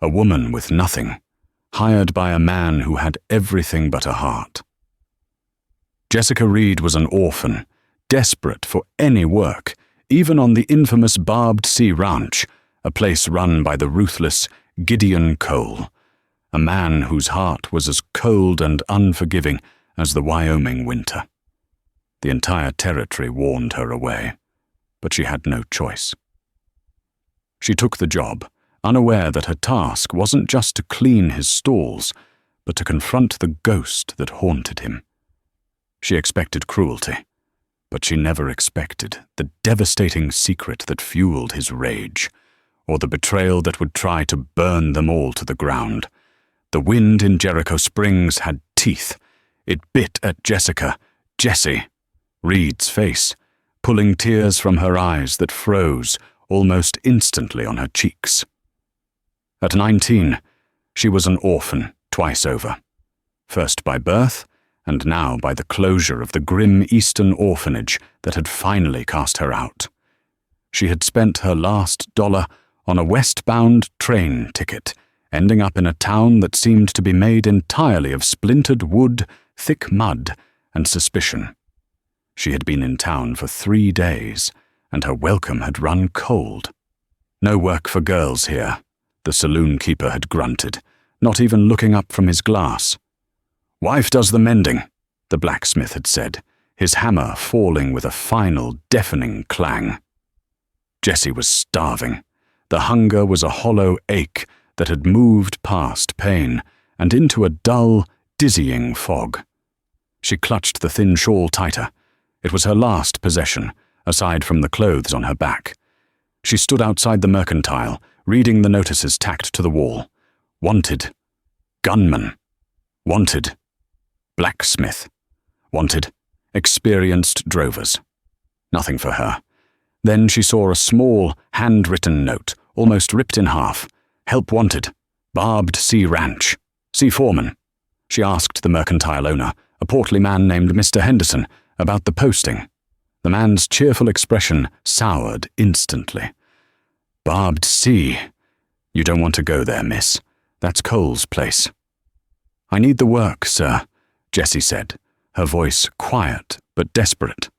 A woman with nothing, hired by a man who had everything but a heart. Jessica Reed was an orphan, desperate for any work, even on the infamous Barbed Sea Ranch, a place run by the ruthless Gideon Cole, a man whose heart was as cold and unforgiving as the Wyoming winter. The entire territory warned her away, but she had no choice. She took the job, unaware that her task wasn't just to clean his stalls, but to confront the ghost that haunted him. She expected cruelty, but she never expected the devastating secret that fueled his rage, or the betrayal that would try to burn them all to the ground. The wind in Jericho Springs had teeth. It bit at Jessica, Jessie, Reed's face, pulling tears from her eyes that froze almost instantly on her cheeks. At 19, she was an orphan twice over, first by birth, and now by the closure of the grim Eastern orphanage that had finally cast her out. She had spent her last dollar on a westbound train ticket, ending up in a town that seemed to be made entirely of splintered wood, thick mud, and suspicion. She had been in town for 3 days, and her welcome had run cold. No work for girls here, the saloon keeper had grunted, not even looking up from his glass. Wife does the mending, the blacksmith had said, his hammer falling with a final, deafening clang. Jessie was starving. The hunger was a hollow ache that had moved past pain and into a dull, dizzying fog. She clutched the thin shawl tighter. It was her last possession, aside from the clothes on her back. She stood outside the mercantile, reading the notices tacked to the wall. Wanted. Gunman. Wanted. Blacksmith. Wanted. Experienced drovers. Nothing for her. Then she saw a small, handwritten note, almost ripped in half. Help wanted. Barbed Sea Ranch. See foreman. She asked the mercantile owner, a portly man named Mr. Henderson, about the posting. The man's cheerful expression soured instantly. Barbed Sea. You don't want to go there, miss. That's Cole's place. I need the work, sir, Jessie said, her voice quiet but desperate.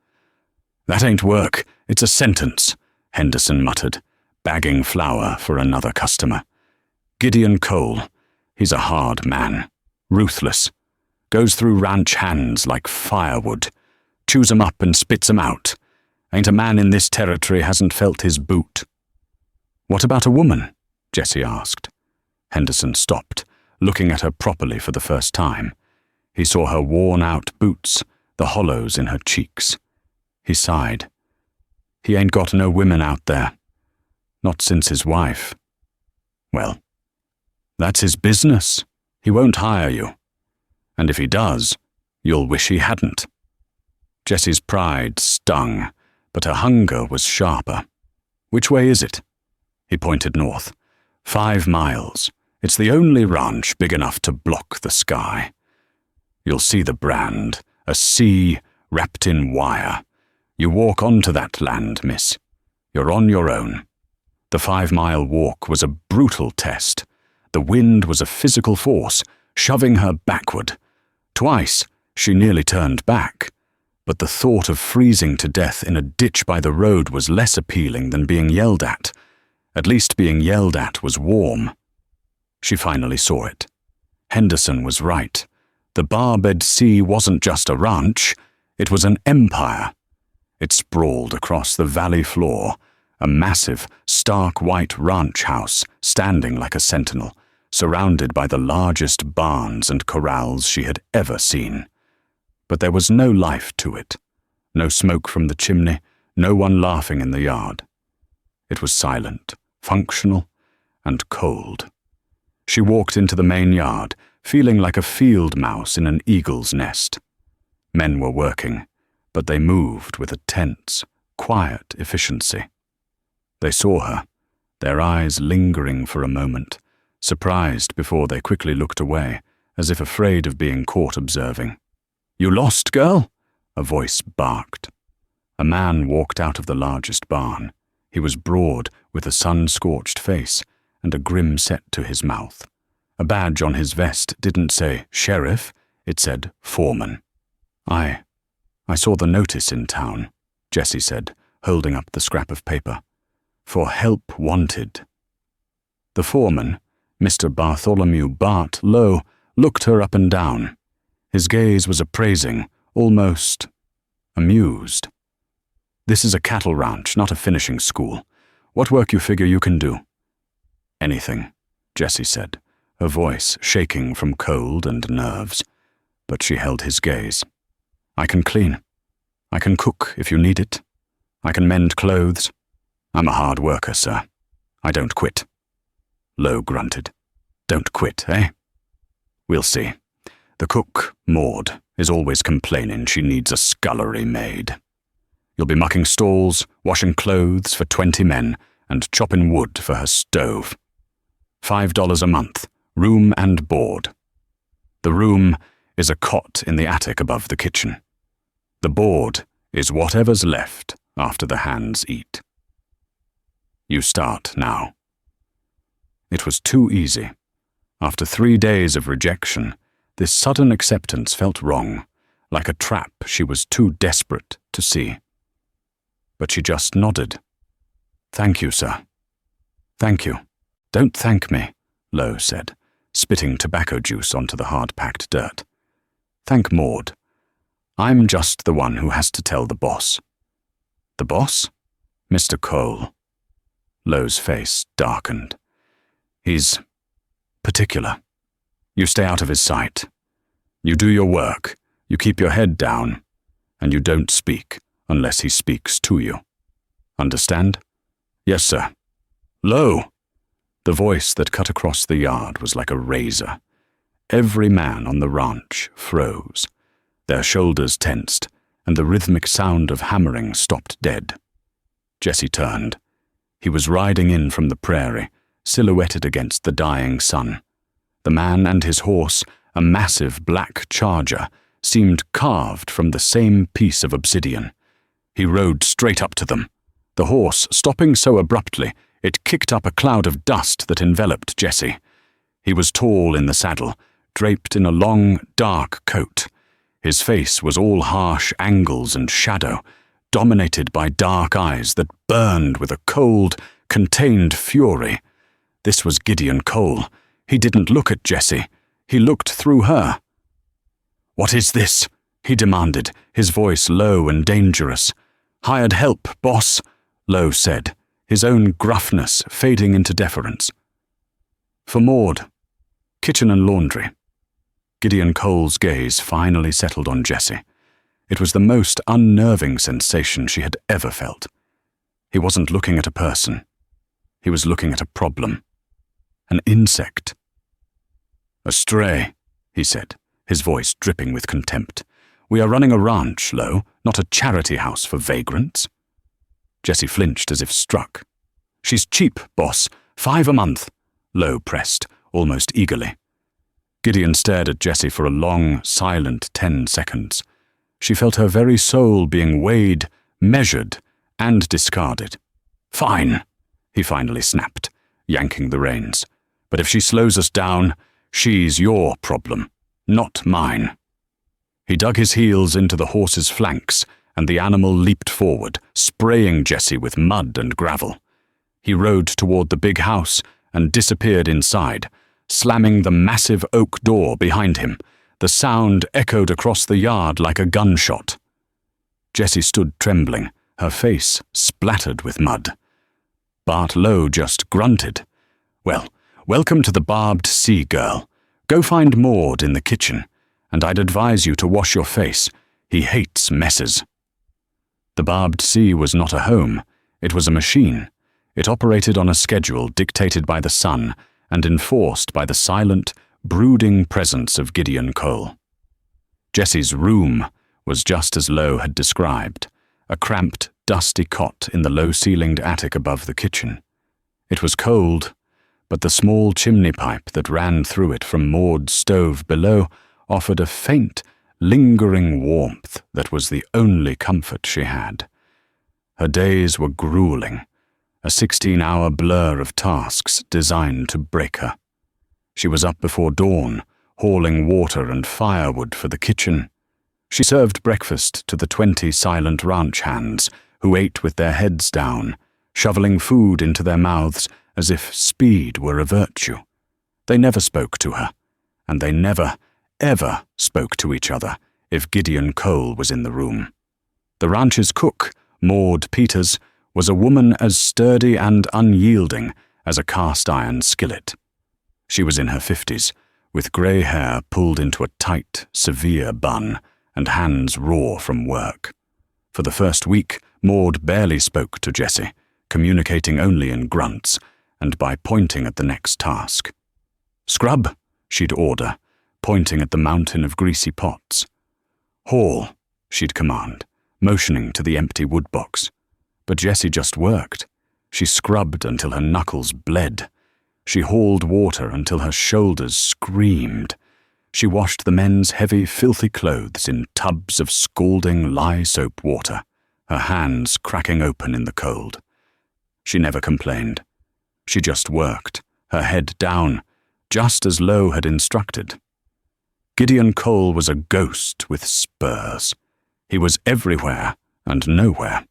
That ain't work, it's a sentence, Henderson muttered, bagging flour for another customer. Gideon Cole, he's a hard man, ruthless, goes through ranch hands like firewood, chews 'em up and spits 'em out. Ain't a man in this territory hasn't felt his boot. What about a woman? Jessie asked. Henderson stopped, looking at her properly for the first time. He saw her worn-out boots, the hollows in her cheeks. He sighed. He ain't got no women out there. Not since his wife. Well, that's his business. He won't hire you. And if he does, you'll wish he hadn't. Jessie's pride stung, but her hunger was sharper. Which way is it? He pointed north. 5 miles. It's the only ranch big enough to block the sky. You'll see the brand, a sea wrapped in wire. You walk onto that land, miss. You're on your own. The 5-mile walk was a brutal test. The wind was a physical force, shoving her backward. Twice, she nearly turned back. But the thought of freezing to death in a ditch by the road was less appealing than being yelled at. At least being yelled at was warm. She finally saw it. Henderson was right. The Barbed Sea wasn't just a ranch, it was an empire. It sprawled across the valley floor, a massive, stark white ranch house standing like a sentinel, surrounded by the largest barns and corrals she had ever seen. But there was no life to it. No smoke from the chimney, no one laughing in the yard. It was silent, functional, and cold. She walked into the main yard, feeling like a field mouse in an eagle's nest. Men were working, but they moved with a tense, quiet efficiency. They saw her, their eyes lingering for a moment, surprised before they quickly looked away, as if afraid of being caught observing. "You lost, girl?" a voice barked. A man walked out of the largest barn. He was broad, with a sun-scorched face, and a grim set to his mouth. A badge on his vest didn't say sheriff, it said foreman. I saw the notice in town, Jessie said, holding up the scrap of paper. For help wanted. The foreman, Mr. Bartholomew Bart Lowe, looked her up and down. His gaze was appraising, almost amused. This is a cattle ranch, not a finishing school. What work you figure you can do? Anything, Jessie said, her voice shaking from cold and nerves. But she held his gaze. I can clean. I can cook if you need it. I can mend clothes. I'm a hard worker, sir. I don't quit. Lowe grunted. Don't quit, eh? We'll see. The cook, Maud, is always complaining she needs a scullery maid. You'll be mucking stalls, washing clothes for 20 men, and chopping wood for her stove. $5 a month, room and board. The room is a cot in the attic above the kitchen. The board is whatever's left after the hands eat. You start now. It was too easy. After 3 days of rejection, this sudden acceptance felt wrong, like a trap she was too desperate to see. But she just nodded. Thank you, sir. Thank you. Don't thank me, Lowe said, spitting tobacco juice onto the hard-packed dirt. Thank Maud. I'm just the one who has to tell the boss. The boss? Mr. Cole. Lowe's face darkened. He's particular. You stay out of his sight. You do your work, you keep your head down, and you don't speak unless he speaks to you. Understand? Yes, sir. Lowe! The voice that cut across the yard was like a razor. Every man on the ranch froze. Their shoulders tensed, and the rhythmic sound of hammering stopped dead. Jessie turned. He was riding in from the prairie, silhouetted against the dying sun. The man and his horse, a massive black charger, seemed carved from the same piece of obsidian. He rode straight up to them. The horse, stopping so abruptly, it kicked up a cloud of dust that enveloped Jessie. He was tall in the saddle, draped in a long, dark coat. His face was all harsh angles and shadow, dominated by dark eyes that burned with a cold, contained fury. This was Gideon Cole. He didn't look at Jessie. He looked through her. "What is this?" he demanded, his voice low and dangerous. "Hired help, boss," Lowe said, his own gruffness fading into deference. "For Maud. Kitchen and laundry." Gideon Cole's gaze finally settled on Jessie. It was the most unnerving sensation she had ever felt. He wasn't looking at a person. He was looking at a problem. An insect. "A stray," he said, his voice dripping with contempt. "We are running a ranch, Lowe, not a charity house for vagrants." Jessie flinched as if struck. "She's cheap, boss. $5 a month," Lowe pressed, almost eagerly. Gideon stared at Jessie for a long, silent 10 seconds. She felt her very soul being weighed, measured, and discarded. "Fine," he finally snapped, yanking the reins. "But if she slows us down, she's your problem, not mine." He dug his heels into the horse's flanks, and the animal leaped forward, spraying Jessie with mud and gravel. He rode toward the big house and disappeared inside, slamming the massive oak door behind him. The sound echoed across the yard like a gunshot. Jessie stood trembling, her face splattered with mud. Bart Lowe just grunted. "Well, welcome to the Barbed Sea, girl. Go find Maud in the kitchen, and I'd advise you to wash your face. He hates messes." The Barbed Sea was not a home. It was a machine. It operated on a schedule dictated by the sun and enforced by the silent, brooding presence of Gideon Cole. Jessie's room was just as Lowe had described, a cramped, dusty cot in the low-ceilinged attic above the kitchen. It was cold, but the small chimney pipe that ran through it from Maud's stove below offered a faint, lingering warmth that was the only comfort she had. Her days were grueling. a 16-hour blur of tasks designed to break her. She was up before dawn, hauling water and firewood for the kitchen. She served breakfast to the 20 silent ranch hands who ate with their heads down, shoveling food into their mouths as if speed were a virtue. They never spoke to her, and they never, ever spoke to each other if Gideon Cole was in the room. The ranch's cook, Maud Peters, was a woman as sturdy and unyielding as a cast-iron skillet. She was in her 50s, with grey hair pulled into a tight, severe bun and hands raw from work. For the first week, Maud barely spoke to Jessie, communicating only in grunts and by pointing at the next task. "Scrub," she'd order, pointing at the mountain of greasy pots. "Haul," she'd command, motioning to the empty wood box. But Jessie just worked. She scrubbed until her knuckles bled. She hauled water until her shoulders screamed. She washed the men's heavy, filthy clothes in tubs of scalding lye soap water, her hands cracking open in the cold. She never complained. She just worked, her head down, just as Lowe had instructed. Gideon Cole was a ghost with spurs. He was everywhere and nowhere.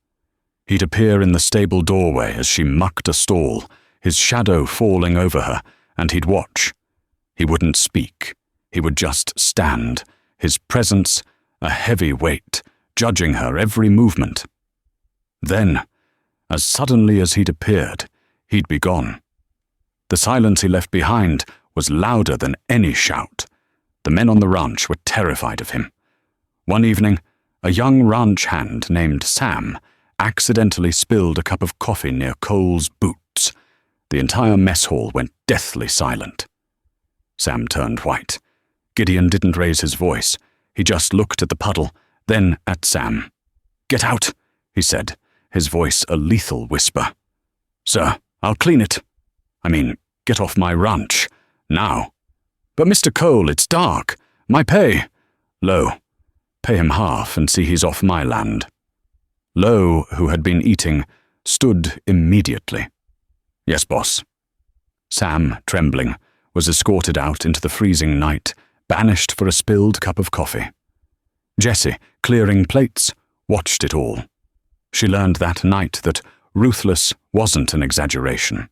He'd appear in the stable doorway as she mucked a stall, his shadow falling over her, and he'd watch. He wouldn't speak. He would just stand, his presence a heavy weight, judging her every movement. Then, as suddenly as he'd appeared, he'd be gone. The silence he left behind was louder than any shout. The men on the ranch were terrified of him. One evening, a young ranch hand named Sam accidentally spilled a cup of coffee near Cole's boots. The entire mess hall went deathly silent. Sam turned white. Gideon didn't raise his voice. He just looked at the puddle, then at Sam. "Get out," he said, his voice a lethal whisper. "Sir, I'll clean it. I mean, get off my ranch. Now." "But Mr. Cole, it's dark. My pay." "Lowe, pay him half and see he's off my land." Lowe, who had been eating, stood immediately. "Yes, boss." Sam, trembling, was escorted out into the freezing night, banished for a spilled cup of coffee. Jessie, clearing plates, watched it all. She learned that night that ruthless wasn't an exaggeration.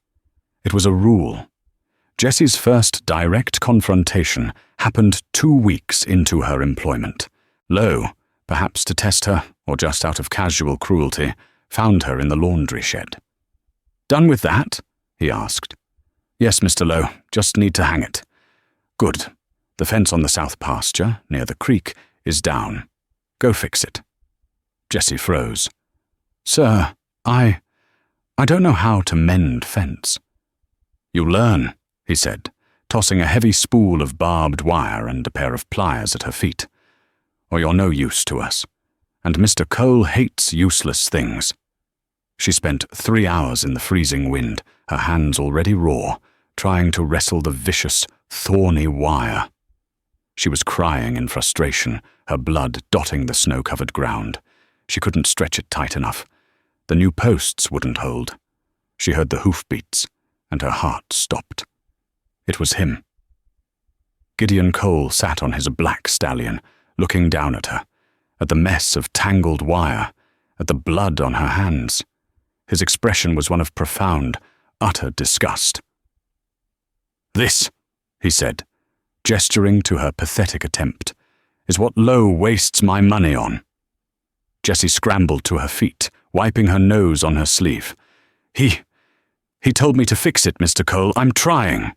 It was a rule. Jessie's first direct confrontation happened 2 weeks into her employment. Lowe, perhaps to test her, or just out of casual cruelty, found her in the laundry shed. "Done with that?" he asked. "Yes, Mr. Lowe, just need to hang it." "Good. The fence on the south pasture, near the creek, is down. Go fix it." Jessie froze. "Sir, I don't know how to mend fence." "You'll learn," he said, tossing a heavy spool of barbed wire and a pair of pliers at her feet. "Or you're no use to us. And Mr. Cole hates useless things." She spent 3 hours in the freezing wind, her hands already raw, trying to wrestle the vicious, thorny wire. She was crying in frustration, her blood dotting the snow-covered ground. She couldn't stretch it tight enough. The new posts wouldn't hold. She heard the hoofbeats, and her heart stopped. It was him. Gideon Cole sat on his black stallion, looking down at her, at the mess of tangled wire, at the blood on her hands. His expression was one of profound, utter disgust. "This," he said, gesturing to her pathetic attempt, "is what Lowe wastes my money on." Jessie scrambled to her feet, wiping her nose on her sleeve. He told me to fix it, Mr. Cole. I'm trying."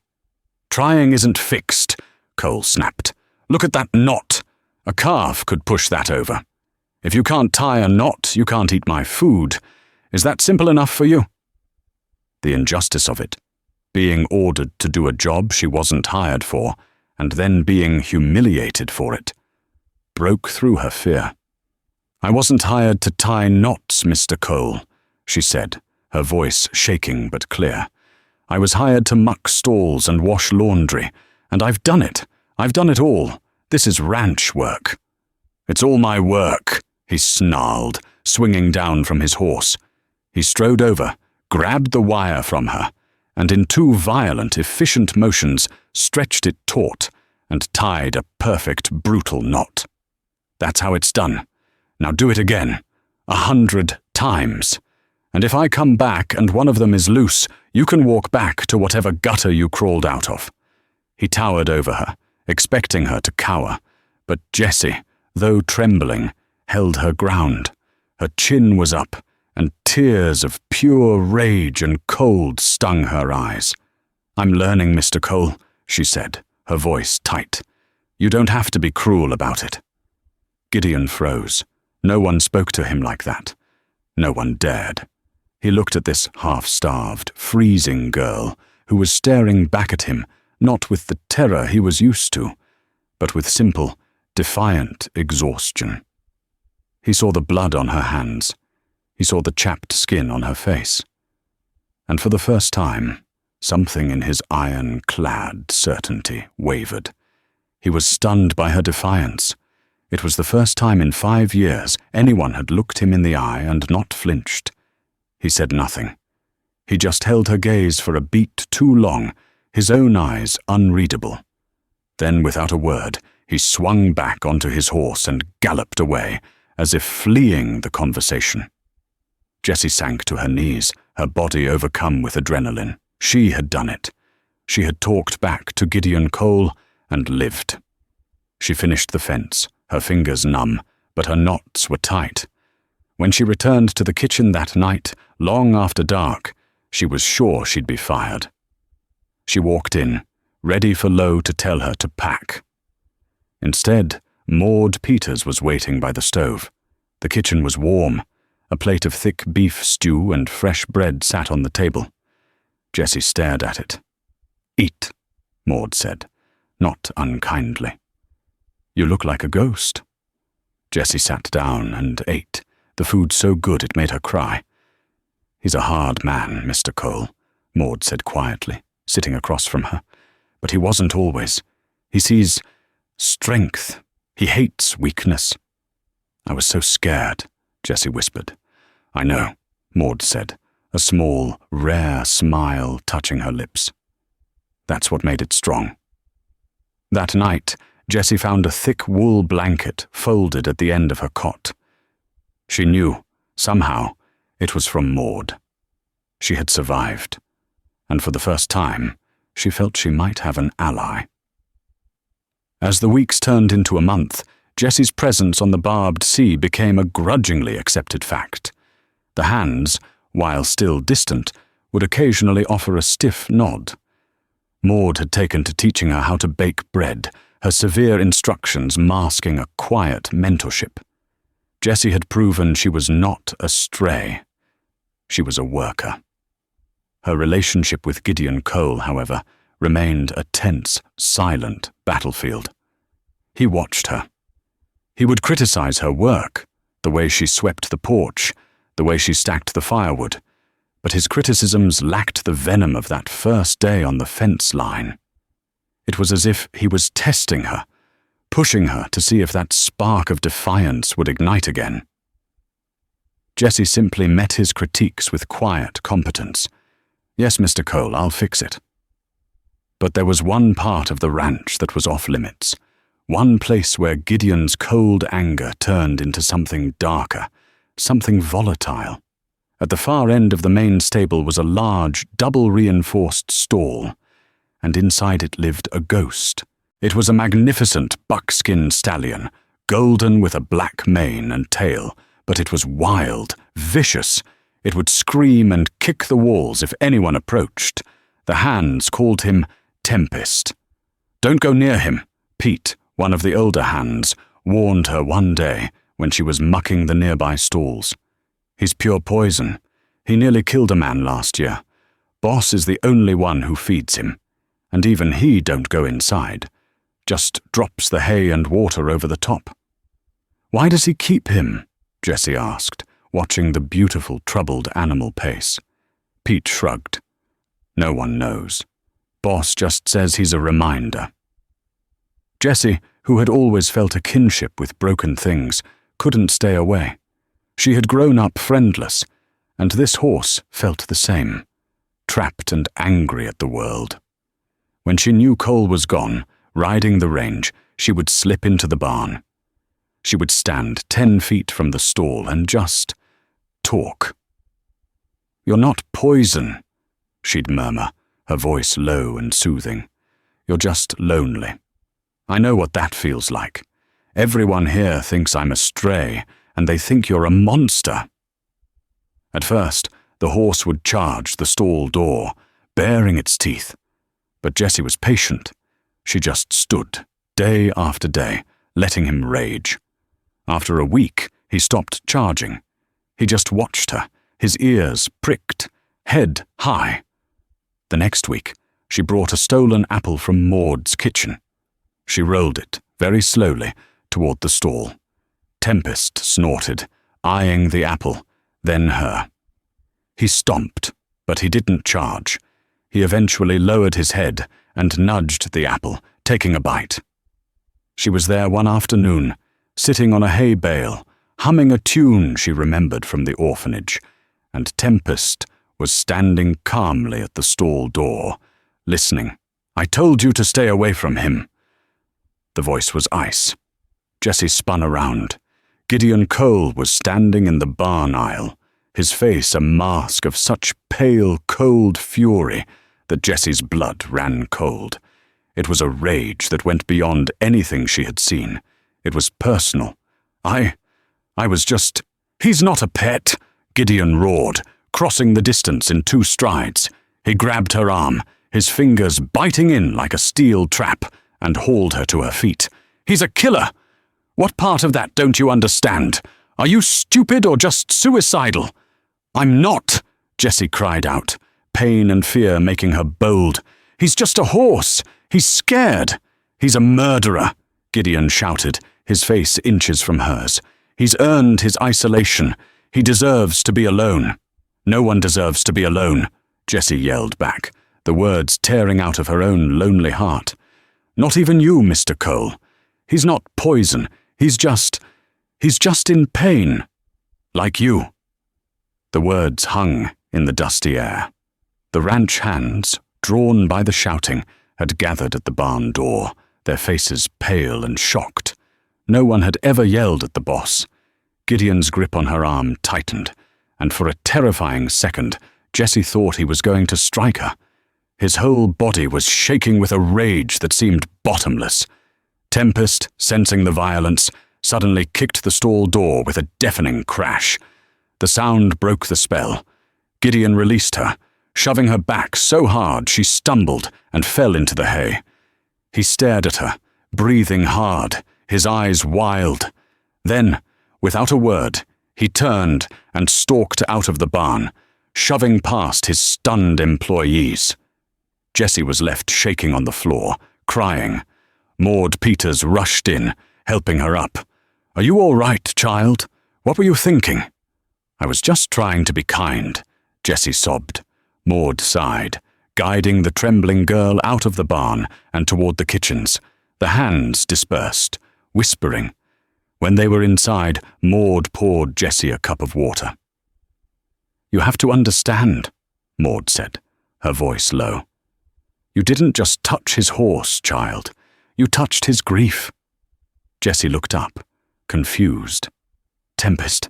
"Trying isn't fixed," Cole snapped. "Look at that knot. A calf could push that over. If you can't tie a knot, you can't eat my food. Is that simple enough for you?" The injustice of it, being ordered to do a job she wasn't hired for, and then being humiliated for it, broke through her fear. "I wasn't hired to tie knots, Mr. Cole," she said, her voice shaking but clear. "I was hired to muck stalls and wash laundry, and I've done it. I've done it all. This is ranch work." "It's all my work," he snarled, swinging down from his horse. He strode over, grabbed the wire from her, and in 2 violent, efficient motions stretched it taut and tied a perfect, brutal knot. "That's how it's done. Now do it again, 100 times. And if I come back and one of them is loose, you can walk back to whatever gutter you crawled out of." He towered over her, expecting her to cower, but Jessie, though trembling, held her ground. Her chin was up, and tears of pure rage and cold stung her eyes. "I'm learning, Mr. Cole," she said, her voice tight. "You don't have to be cruel about it." Gideon froze. No one spoke to him like that. No one dared. He looked at this half-starved, freezing girl who was staring back at him, not with the terror he was used to, but with simple, defiant exhaustion. He saw the blood on her hands. He saw the chapped skin on her face. And for the first time, something in his iron-clad certainty wavered. He was stunned by her defiance. It was the first time in 5 years anyone had looked him in the eye and not flinched. He said nothing. He just held her gaze for a beat too long, his own eyes unreadable. Then, without a word, he swung back onto his horse and galloped away, as if fleeing the conversation. Jessie sank to her knees, her body overcome with adrenaline. She had done it. She had talked back to Gideon Cole and lived. She finished the fence, her fingers numb, but her knots were tight. When she returned to the kitchen that night, long after dark, she was sure she'd be fired. She walked in, ready for Lowe to tell her to pack. Instead, Maud Peters was waiting by the stove. The kitchen was warm. A plate of thick beef stew and fresh bread sat on the table. Jessie stared at it. "Eat," Maud said, not unkindly. "You look like a ghost." Jessie sat down and ate, the food so good it made her cry. "He's a hard man, Mr. Cole," Maud said quietly, sitting across from her. "But he wasn't always. He sees strength. He hates weakness." "I was so scared," Jessie whispered. "I know," Maud said, a small, rare smile touching her lips. "That's what made it strong." That night, Jessie found a thick wool blanket folded at the end of her cot. She knew, somehow, it was from Maud. She had survived, and for the first time, she felt she might have an ally. As the weeks turned into a month, Jessie's presence on the barbed sea became a grudgingly accepted fact. The hands, while still distant, would occasionally offer a stiff nod. Maud had taken to teaching her how to bake bread, her severe instructions masking a quiet mentorship. Jessie had proven she was not a stray. She was a worker. Her relationship with Gideon Cole, however, remained a tense, silent battlefield. He watched her. He would criticize her work, the way she swept the porch, the way she stacked the firewood, but his criticisms lacked the venom of that first day on the fence line. It was as if he was testing her, pushing her to see if that spark of defiance would ignite again. Jessie simply met his critiques with quiet competence. "Yes, Mr. Cole, I'll fix it." But there was one part of the ranch that was off limits, one place where Gideon's cold anger turned into something darker, something volatile. At the far end of the main stable was a large, double-reinforced stall, and inside it lived a ghost. It was a magnificent buckskin stallion, golden with a black mane and tail, but it was wild, vicious. It would scream and kick the walls if anyone approached. The hands called him Tempest. "Don't go near him," Pete, one of the older hands, warned her one day when she was mucking the nearby stalls. "He's pure poison. He nearly killed a man last year. Boss is the only one who feeds him, and even he don't go inside. Just drops the hay and water over the top." "Why does he keep him?" Jessie asked, watching the beautiful, troubled animal pace. Pete shrugged. "No one knows. Boss just says he's a reminder." Jessie, who had always felt a kinship with broken things, couldn't stay away. She had grown up friendless, And this horse felt the same, trapped and angry at the world. When she knew Cole was gone, riding the range, she would slip into the barn. She would stand 10 feet from the stall and just talk. "You're not poison," she'd murmur, her voice low and soothing. "You're just lonely. I know what that feels like. Everyone here thinks I'm a stray, and they think you're a monster." At first, the horse would charge the stall door, baring its teeth. But Jessie was patient. She just stood, day after day, letting him rage. After a week, he stopped charging. He just watched her, his ears pricked, head high. The next week, she brought a stolen apple from Maud's kitchen. She rolled it, very slowly, toward the stall. Tempest snorted, eyeing the apple, then her. He stomped, but he didn't charge. He eventually lowered his head and nudged the apple, taking a bite. She was there one afternoon, sitting on a hay bale, humming a tune she remembered from the orphanage, and Tempest was standing calmly at the stall door, listening. "I told you to stay away from him." The voice was ice. Jessie spun around. Gideon Cole was standing in the barn aisle, his face a mask of such pale, cold fury that Jessie's blood ran cold. It was a rage that went beyond anything she had seen. It was personal. I was just... "He's not a pet," Gideon roared, crossing the distance in 2 strides. He grabbed her arm, his fingers biting in like a steel trap, and hauled her to her feet. "He's a killer! What part of that don't you understand? Are you stupid or just suicidal?" "I'm not," Jessie cried out, pain and fear making her bold. "He's just a horse. He's scared." "He's a murderer," Gideon shouted, his face inches from hers. "He's earned his isolation. He deserves to be alone." "No one deserves to be alone," Jessie yelled back, the words tearing out of her own lonely heart. "Not even you, Mr. Cole. He's not poison. He's just in pain. Like you." The words hung in the dusty air. The ranch hands, drawn by the shouting, had gathered at the barn door, their faces pale and shocked. No one had ever yelled at the boss. Gideon's grip on her arm tightened, and for a terrifying second, Jessie thought he was going to strike her. His whole body was shaking with a rage that seemed bottomless. Tempest, sensing the violence, suddenly kicked the stall door with a deafening crash. The sound broke the spell. Gideon released her, shoving her back so hard she stumbled and fell into the hay. He stared at her, breathing hard, his eyes wild. Then, without a word, he turned and stalked out of the barn, shoving past his stunned employees. Jessie was left shaking on the floor, crying. Maud Peters rushed in, helping her up. "Are you all right, child? What were you thinking?" "I was just trying to be kind," Jessie sobbed. Maud sighed, guiding the trembling girl out of the barn and toward the kitchens. The hands dispersed, whispering. When they were inside, Maud poured Jessie a cup of water. "You have to understand," Maud said, her voice low. "You didn't just touch his horse, child. You touched his grief." Jessie looked up, confused. "Tempest."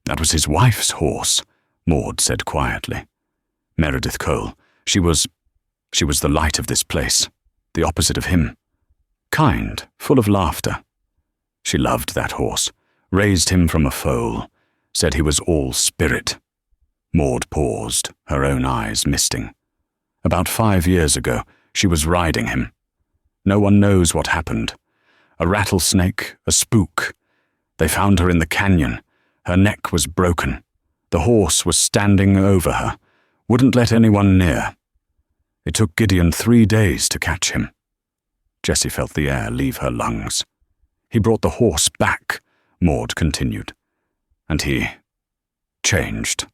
"That was his wife's horse," Maud said quietly. "Meredith Cole. She was the light of this place, the opposite of him. Kind, full of laughter. She loved that horse, raised him from a foal, said he was all spirit." Maud paused, her own eyes misting. "About 5 years ago, she was riding him. No one knows what happened. A rattlesnake, a spook. They found her in the canyon. Her neck was broken. The horse was standing over her, wouldn't let anyone near. It took Gideon 3 days to catch him." Jessie felt the air leave her lungs. "He brought the horse back," Maud continued. "And he changed.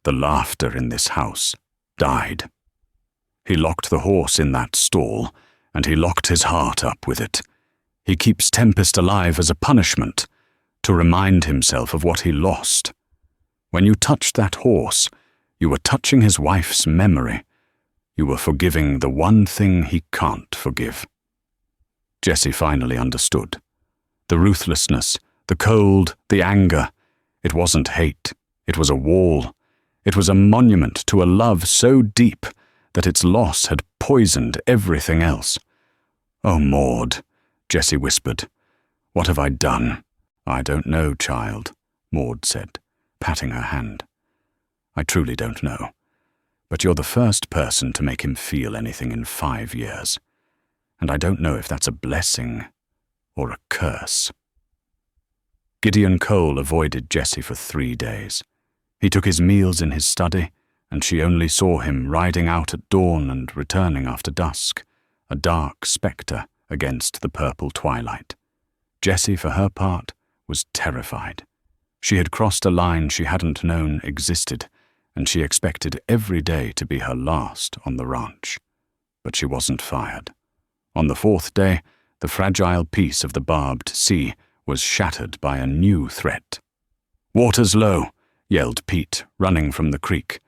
The laughter in this house died. He locked the horse in that stall, and he locked his heart up with it. He keeps Tempest alive as a punishment, to remind himself of what he lost. When you touched that horse, you were touching his wife's memory. You were forgiving the one thing he can't forgive. Jessie finally understood. The ruthlessness, the cold, the anger. It wasn't hate. It was a wall. It was a monument to a love so deep that its loss had poisoned everything else. "Oh, Maud," Jessie whispered. "What have I done?" "I don't know, child," Maud said, patting her hand. "I truly don't know. But you're the first person to make him feel anything in 5 years. And I don't know if that's a blessing or a curse." Gideon Cole avoided Jessie for 3 days. He took his meals in his study, and she only saw him riding out at dawn and returning after dusk, a dark spectre against the purple twilight. Jessie, for her part, was terrified. She had crossed a line she hadn't known existed, and she expected every day to be her last on the ranch. But she wasn't fired. On the 4th day, the fragile peace of the barbed sea was shattered by a new threat. "Water's low," yelled Pete, running from the creek.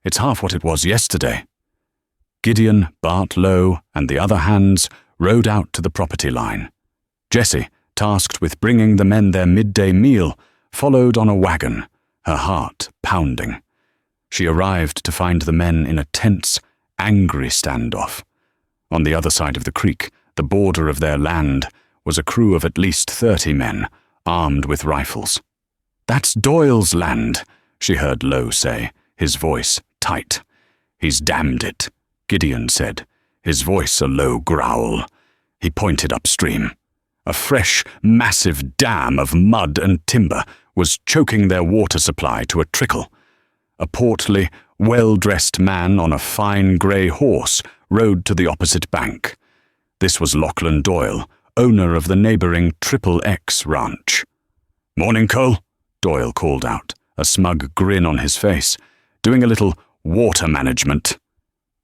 "It's half what it was yesterday." Gideon, Bart Lowe, and the other hands rode out to the property line. Jessie, tasked with bringing the men their midday meal, followed on a wagon, her heart pounding. She arrived to find the men in a tense, angry standoff. On the other side of the creek, the border of their land, was a crew of at least 30 men, armed with rifles. "That's Doyle's land," she heard Lowe say, his voice tight. "He's damned it," Gideon said, his voice a low growl. He pointed upstream. A fresh, massive dam of mud and timber was choking their water supply to a trickle. A portly, well-dressed man on a fine grey horse rode to the opposite bank. This was Lachlan Doyle, owner of the neighbouring Triple X ranch. "Morning, Cole," Doyle called out, a smug grin on his face, doing a little water management.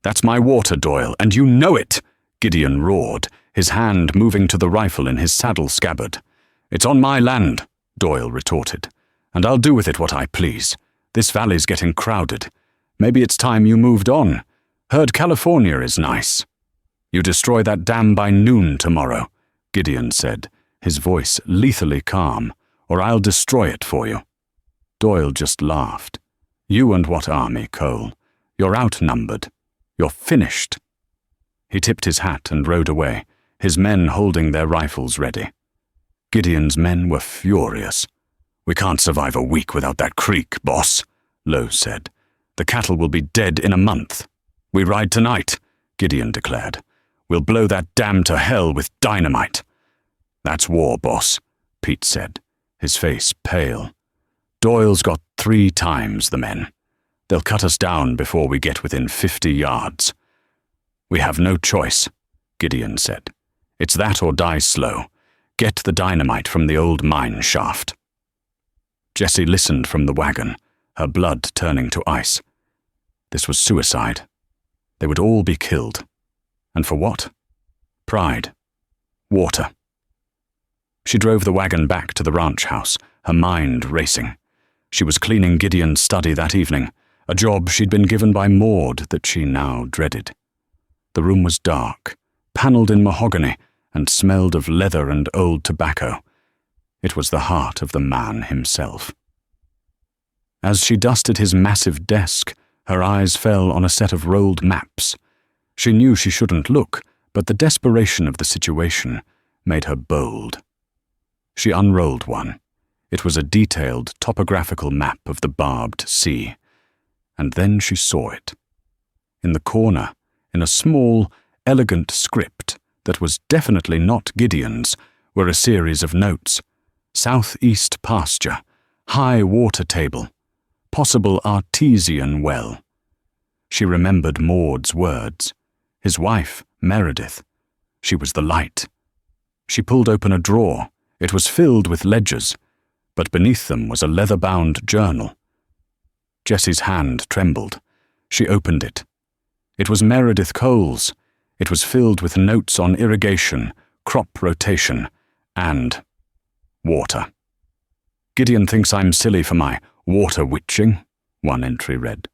"That's my water, Doyle, and you know it," Gideon roared, his hand moving to the rifle in his saddle scabbard. "It's on my land," Doyle retorted, "and I'll do with it what I please. This valley's getting crowded. Maybe it's time you moved on. Heard California is nice." "You destroy that dam by noon tomorrow," Gideon said, his voice lethally calm, "or I'll destroy it for you." Doyle just laughed. "You and what army, Cole? You're outnumbered. You're finished." He tipped his hat and rode away, his men holding their rifles ready. Gideon's men were furious. "We can't survive a week without that creek, boss," Lowe said. "The cattle will be dead in a month." "We ride tonight," Gideon declared. "We'll blow that dam to hell with dynamite." "That's war, boss," Pete said, his face pale. "Doyle's got 3 times the men. They'll cut us down before we get within 50 yards. "We have no choice," Gideon said. "It's that or die slow. Get the dynamite from the old mine shaft." Jessie listened from the wagon, her blood turning to ice. This was suicide. They would all be killed. And for what? Pride. Water. She drove the wagon back to the ranch house, her mind racing. She was cleaning Gideon's study that evening, a job she'd been given by Maud that she now dreaded. The room was dark, panelled in mahogany, and smelled of leather and old tobacco. It was the heart of the man himself. As she dusted his massive desk, her eyes fell on a set of rolled maps. She knew she shouldn't look, but the desperation of the situation made her bold. She unrolled one. It was a detailed topographical map of the barbed sea. And then she saw it. In the corner, in a small, elegant script that was definitely not Gideon's, were a series of notes. Southeast pasture, high water table, possible artesian well. She remembered Maud's words. His wife, Meredith. She was the light. She pulled open a drawer. It was filled with ledgers, but beneath them was a leather-bound journal. Jessie's hand trembled. She opened it. It was Meredith Cole's. It was filled with notes on irrigation, crop rotation, and water. Gideon thinks I'm silly for my water witching, one entry read.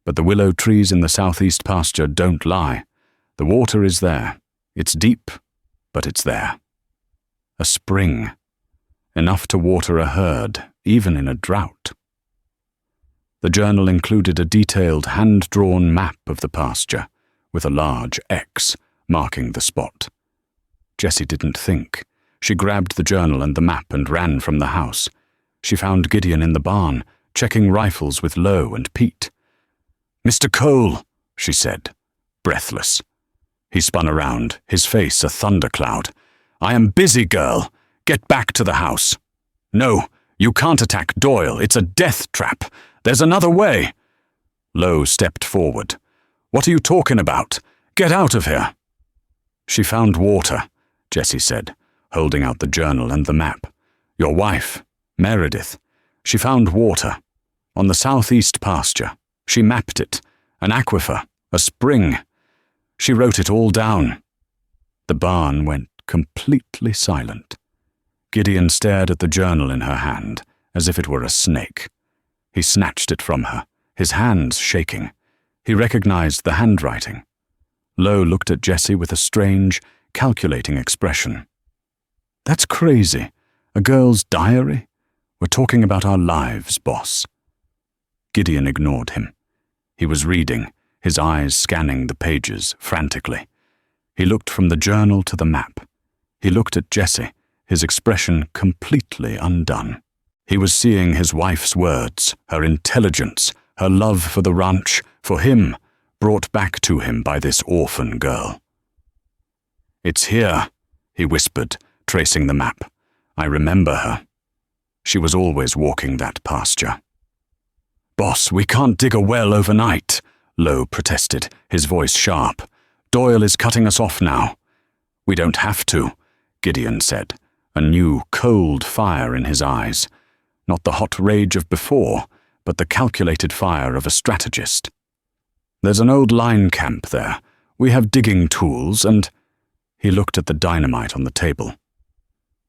But the willow trees in the southeast pasture don't lie. The water is there. It's deep, but it's there. A spring. Enough to water a herd, even in a drought. The journal included a detailed hand-drawn map of the pasture, with a large X marking the spot. Jessie didn't think. She grabbed the journal and the map and ran from the house. She found Gideon in the barn, checking rifles with Lowe and Pete. "Mr. Cole," she said, breathless. He spun around, his face a thundercloud. "I am busy, girl. Get back to the house." "No, you can't attack Doyle. It's a death trap. There's another way." Lowe stepped forward. "What are you talking about? Get out of here." "She found water," Jessie said, holding out the journal and the map. "Your wife, Meredith. She found water. On the southeast pasture. She mapped it. An aquifer. A spring. She wrote it all down." The barn went completely silent. Gideon stared at the journal in her hand, as if it were a snake. He snatched it from her, his hands shaking. He recognized the handwriting. Lowe looked at Jessie with a strange, calculating expression. "That's crazy. A girl's diary? We're talking about our lives, boss." Gideon ignored him. He was reading, his eyes scanning the pages frantically. He looked from the journal to the map. He looked at Jessie, his expression completely undone. He was seeing his wife's words, her intelligence, her love for the ranch, for him, brought back to him by this orphan girl. "It's here," he whispered, tracing the map. "I remember her. She was always walking that pasture." "Boss, we can't dig a well overnight," Lowe protested, his voice sharp. "Doyle is cutting us off now." "We don't have to," Gideon said, a new, cold fire in his eyes. Not the hot rage of before, but the calculated fire of a strategist. "There's an old line camp there. We have digging tools and—" He looked at the dynamite on the table.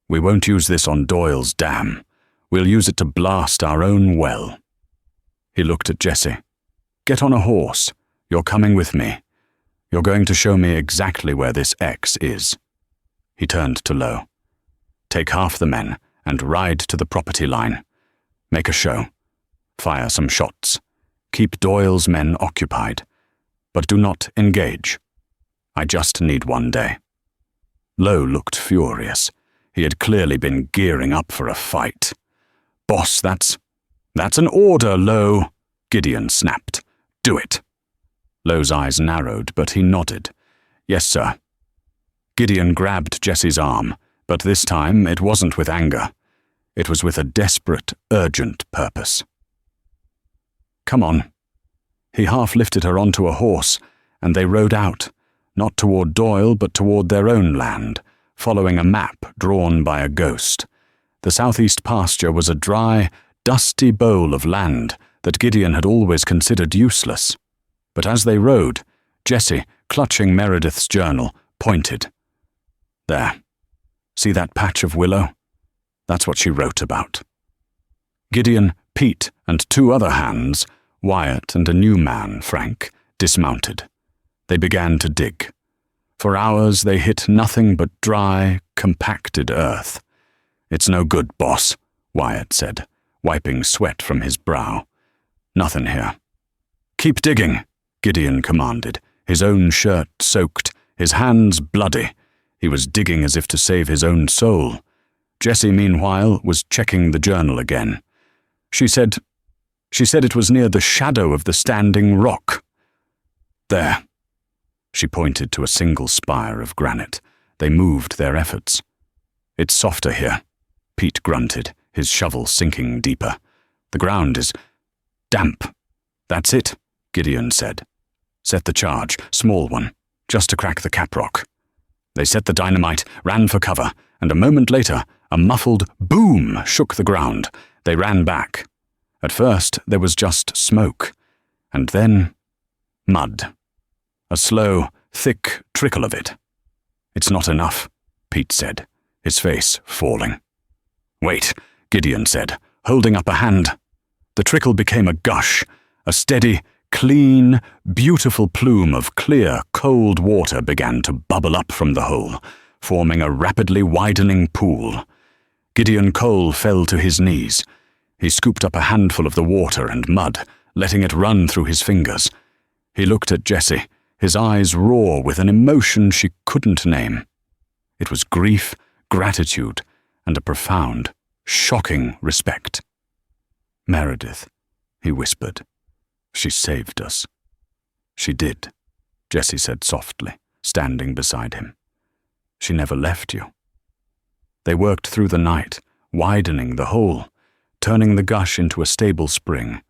"We won't use this on Doyle's dam. We'll use it to blast our own well." He looked at Jessie. "Get on a horse. You're coming with me. You're going to show me exactly where this X is." He turned to Lowe. "Take half the men and ride to the property line. Make a show. Fire some shots. Keep Doyle's men occupied. But do not engage. I just need one day." Lowe looked furious. He had clearly been gearing up for a fight. "Boss, that's an order, Lowe," Gideon snapped. "Do it." Lowe's eyes narrowed, but he nodded. "Yes, sir." Gideon grabbed Jessie's arm, but this time it wasn't with anger. It was with a desperate, urgent purpose. "Come on." He half lifted her onto a horse, and they rode out, not toward Doyle but toward their own land, following a map drawn by a ghost. The southeast pasture was a dry, dusty bowl of land that Gideon had always considered useless. But as they rode, Jessie, clutching Meredith's journal, pointed. "There. See that patch of willow? That's what she wrote about." Gideon, Pete, and two other hands, Wyatt and a new man, Frank, dismounted. They began to dig. For hours they hit nothing but dry, compacted earth. "It's no good, boss," Wyatt said, wiping sweat from his brow. "Nothing here." "Keep digging," Gideon commanded, his own shirt soaked, his hands bloody. He was digging as if to save his own soul. Jessie, meanwhile, was checking the journal again. She said it was near the shadow of the standing rock. "There." She pointed to a single spire of granite. They moved their efforts. "It's softer here," Pete grunted, his shovel sinking deeper. "The ground is damp." "That's it," Gideon said. "Set the charge, small one, just to crack the caprock." They set the dynamite, ran for cover, and a moment later, a muffled boom shook the ground. They ran back. At first, there was just smoke, and then mud. A slow, thick trickle of it. "It's not enough," Pete said, his face falling. "Wait," Gideon said, holding up a hand. The trickle became a gush, a steady, clean, beautiful plume of clear, cold water began to bubble up from the hole, forming a rapidly widening pool. Gideon Cole fell to his knees. He scooped up a handful of the water and mud, letting it run through his fingers. He looked at Jessie, his eyes raw with an emotion she couldn't name. It was grief, gratitude, and a profound, shocking respect. "Meredith," he whispered. "She saved us." "She did," Jessie said softly, standing beside him. "She never left you." They worked through the night, widening the hole, turning the gush into a stable spring.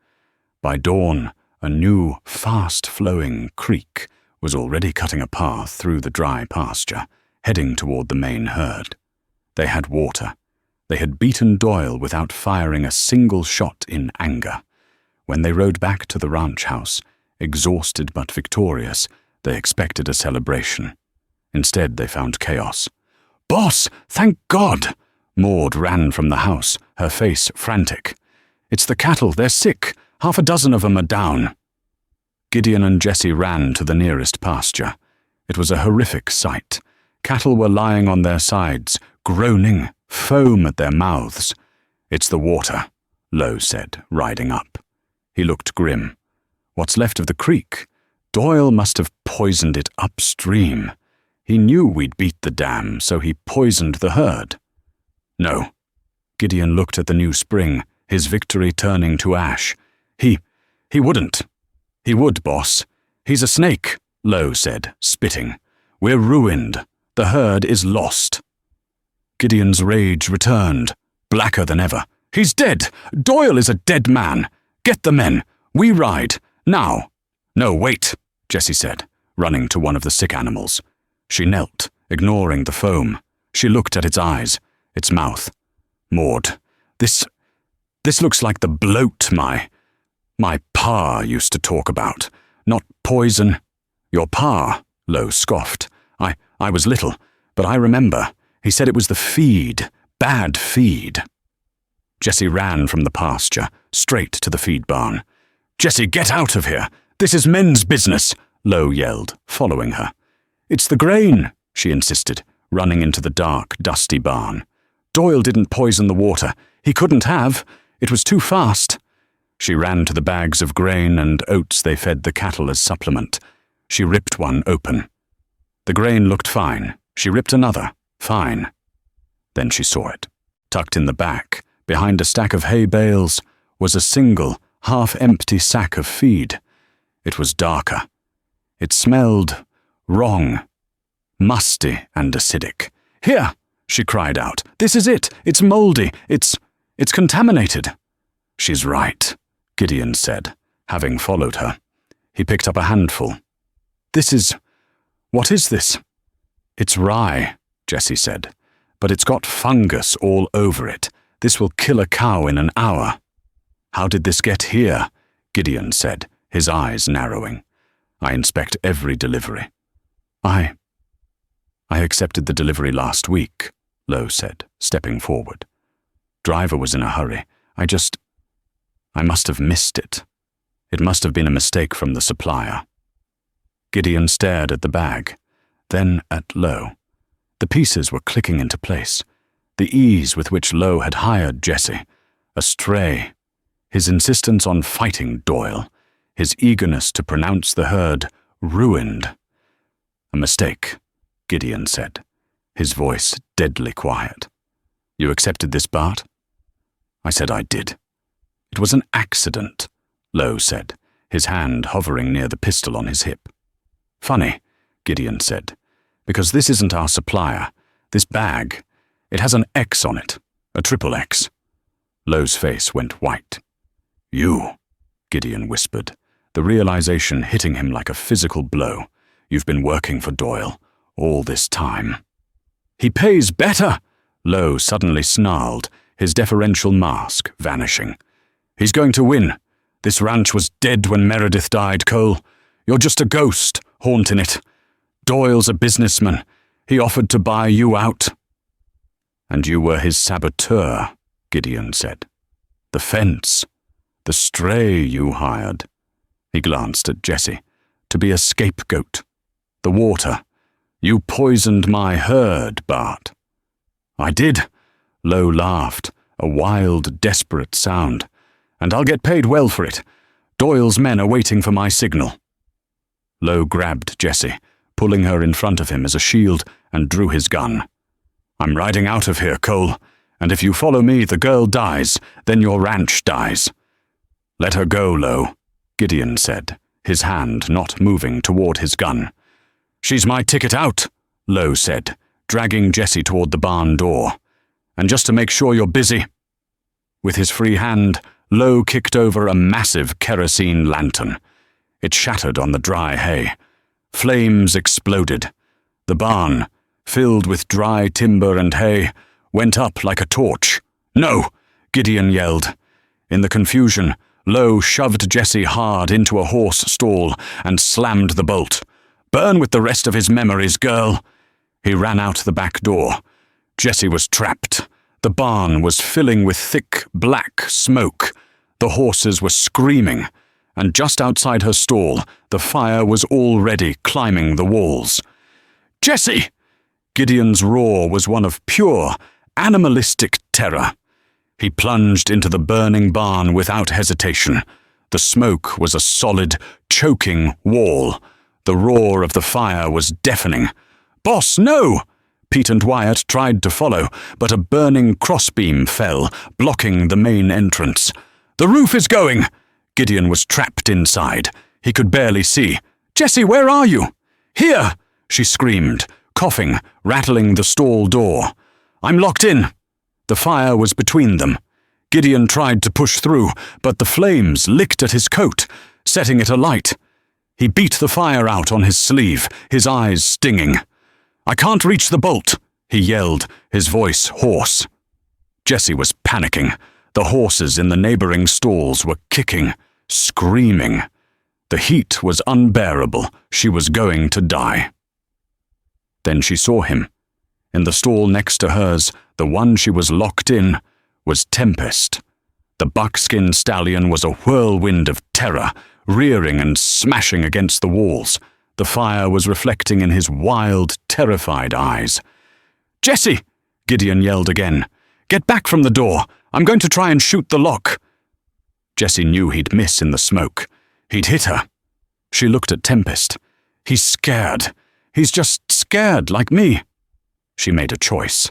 By dawn, a new, fast-flowing creek was already cutting a path through the dry pasture, heading toward the main herd. They had water. They had beaten Doyle without firing a single shot in anger. When they rode back to the ranch house, exhausted but victorious, they expected a celebration. Instead, they found chaos. "Boss, thank God!" Maud ran from the house, her face frantic. "It's the cattle, they're sick. 6 of them are down." Gideon and Jessie ran to the nearest pasture. It was a horrific sight. Cattle were lying on their sides, groaning, foam at their mouths. "It's the water," Lowe said, riding up. He looked grim. "What's left of the creek? Doyle must have poisoned it upstream. He knew we'd beat the dam, so he poisoned the herd." "No." Gideon looked at the new spring, his victory turning to ash. He wouldn't." "He would, boss. He's a snake," Lowe said, spitting. "We're ruined. The herd is lost." Gideon's rage returned, blacker than ever. "He's dead! Doyle is a dead man! Get the men! We ride! Now!" "No, wait," Jessie said, running to one of the sick animals. She knelt, ignoring the foam. She looked at its eyes, its mouth. "Maud, this looks like the bloat my pa used to talk about. Not poison." "Your pa?" Lowe scoffed. I was little, but I remember. He said it was the feed, bad feed." Jessie ran from the pasture, straight to the feed barn. "Jessie, get out of here! This is men's business!" Lowe yelled, following her. "It's the grain," she insisted, running into the dark, dusty barn. "Doyle didn't poison the water. He couldn't have. It was too fast." She ran to the bags of grain and oats they fed the cattle as supplement. She ripped one open. The grain looked fine. She ripped another. Fine. Then she saw it. Tucked in the back, behind a stack of hay bales, was a single, half-empty sack of feed. It was darker. It smelled wrong, musty and acidic. "Here!" she cried out. "This is it! It's moldy! It's contaminated!" "She's right," Gideon said, having followed her. He picked up a handful. What is this?" "It's rye," Jessie said, "but it's got fungus all over it. This will kill a cow in an hour." "How did this get here?" Gideon said, his eyes narrowing. "I inspect every delivery." I accepted the delivery last week," Lowe said, stepping forward. "Driver was in a hurry. I must have missed it. It must have been a mistake from the supplier." Gideon stared at the bag, then at Lowe. The pieces were clicking into place. The ease with which Lowe had hired Jessie. A stray. His insistence on fighting Doyle. His eagerness to pronounce the herd ruined. "A mistake," Gideon said, his voice deadly quiet. "You accepted this, Bart?" I said I did. "It was an accident," Lowe said, his hand hovering near the pistol on his hip. "Funny," Gideon said, "because this isn't our supplier. This bag, it has an X on it, a triple X." Lowe's face went white. "You," Gideon whispered, the realization hitting him like a physical blow. "You've been working for Doyle all this time." "He pays better!" Lowe suddenly snarled, his deferential mask vanishing. "He's going to win. This ranch was dead when Meredith died, Cole. You're just a ghost, haunting it. Doyle's a businessman. He offered to buy you out." "And you were his saboteur," Gideon said. The fence. The stray you hired. He glanced at Jessie. To be a scapegoat. The water. You poisoned my herd, Bart. I did. Lowe laughed, a wild, desperate sound. And I'll get paid well for it. Doyle's men are waiting for my signal. Lowe grabbed Jessie, pulling her in front of him as a shield, and drew his gun. I'm riding out of here, Cole, and if you follow me, the girl dies, then your ranch dies. Let her go, Lowe, Gideon said, his hand not moving toward his gun. She's my ticket out, Lowe said, dragging Jessie toward the barn door. And just to make sure you're busy. With his free hand, Lowe kicked over a massive kerosene lantern. It shattered on the dry hay. Flames exploded. The barn, filled with dry timber and hay, went up like a torch. No, Gideon yelled. In the confusion, Lowe shoved Jessie hard into a horse stall and slammed the bolt. Burn with the rest of his memories, girl. He ran out the back door. Jessie was trapped. The barn was filling with thick, black smoke. The horses were screaming, and just outside her stall, the fire was already climbing the walls. Jessie! Gideon's roar was one of pure, animalistic terror. He plunged into the burning barn without hesitation. The smoke was a solid, choking wall. The roar of the fire was deafening. Boss, no! Pete and Wyatt tried to follow, but a burning crossbeam fell, blocking the main entrance. The roof is going! Gideon was trapped inside. He could barely see. Jessie, where are you? Here! She screamed, coughing, rattling the stall door. I'm locked in. The fire was between them. Gideon tried to push through, but the flames licked at his coat, setting it alight. He beat the fire out on his sleeve, his eyes stinging. I can't reach the bolt, he yelled, his voice hoarse. Jessie was panicking. The horses in the neighboring stalls were kicking, screaming. The heat was unbearable. She was going to die. Then she saw him. In the stall next to hers, the one she was locked in, was Tempest. The buckskin stallion was a whirlwind of terror, rearing and smashing against the walls. The fire was reflecting in his wild, terrified eyes. Jessie! Gideon yelled again. Get back from the door. I'm going to try and shoot the lock. Jessie knew he'd miss in the smoke. He'd hit her. She looked at Tempest. He's scared. He's just scared, like me. She made a choice.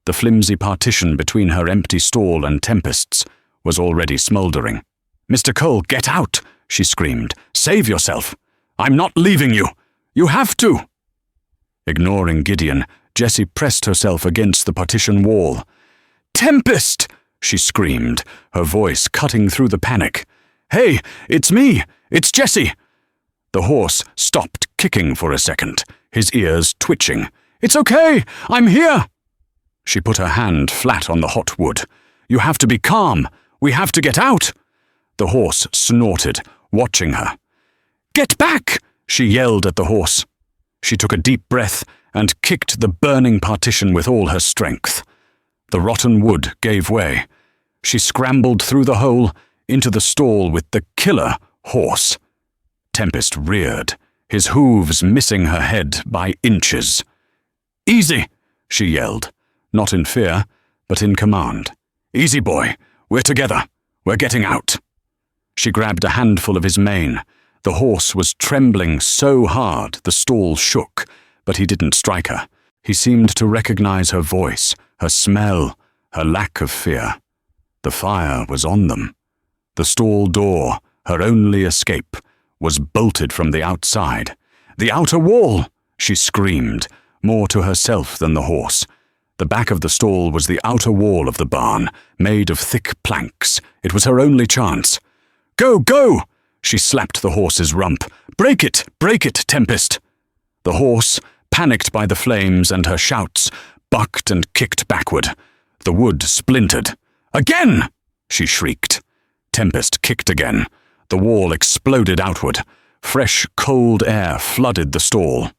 The flimsy partition between her empty stall and Tempest's was already smouldering. Mr. Cole, get out, she screamed. Save yourself. I'm not leaving you. You have to. Ignoring Gideon, Jessie pressed herself against the partition wall. Tempest! She screamed, her voice cutting through the panic. Hey, it's me! It's Jessie! The horse stopped kicking for a second, his ears twitching. It's okay! I'm here! She put her hand flat on the hot wood. You have to be calm. We have to get out. The horse snorted, watching her. Get back! She yelled at the horse. She took a deep breath and kicked the burning partition with all her strength. The rotten wood gave way. She scrambled through the hole into the stall with the killer horse. Tempest reared, his hooves missing her head by inches. Easy, she yelled, not in fear, but in command. Easy, boy. We're together. We're getting out. She grabbed a handful of his mane. The horse was trembling so hard the stall shook, but he didn't strike her. He seemed to recognize her voice, her smell, her lack of fear. The fire was on them. The stall door, her only escape, was bolted from the outside. The outer wall! She screamed, more to herself than the horse. The back of the stall was the outer wall of the barn, made of thick planks. It was her only chance. Go, go! She slapped the horse's rump. Break it, Tempest! The horse, panicked by the flames and her shouts, bucked and kicked backward. The wood splintered. Again! She shrieked. Tempest kicked again. The wall exploded outward. Fresh, cold air flooded the stall.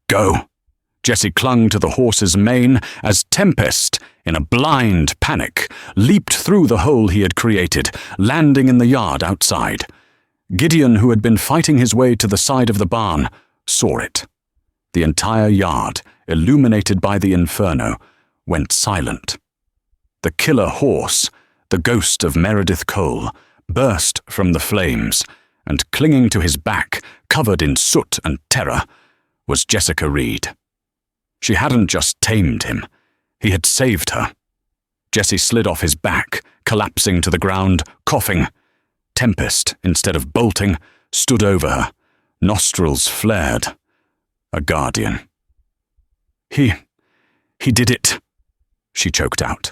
Go! Jessie clung to the horse's mane as Tempest, in a blind panic, leaped through the hole he had created, landing in the yard outside. Gideon, who had been fighting his way to the side of the barn, saw it. The entire yard, illuminated by the inferno, went silent. The killer horse, the ghost of Meredith Cole, burst from the flames, and clinging to his back, covered in soot and terror, was Jessica Reed. She hadn't just tamed him, he had saved her. Jesse slid off his back, collapsing to the ground, coughing. Tempest, instead of bolting, stood over her, nostrils flared. A guardian. He did it, she choked out.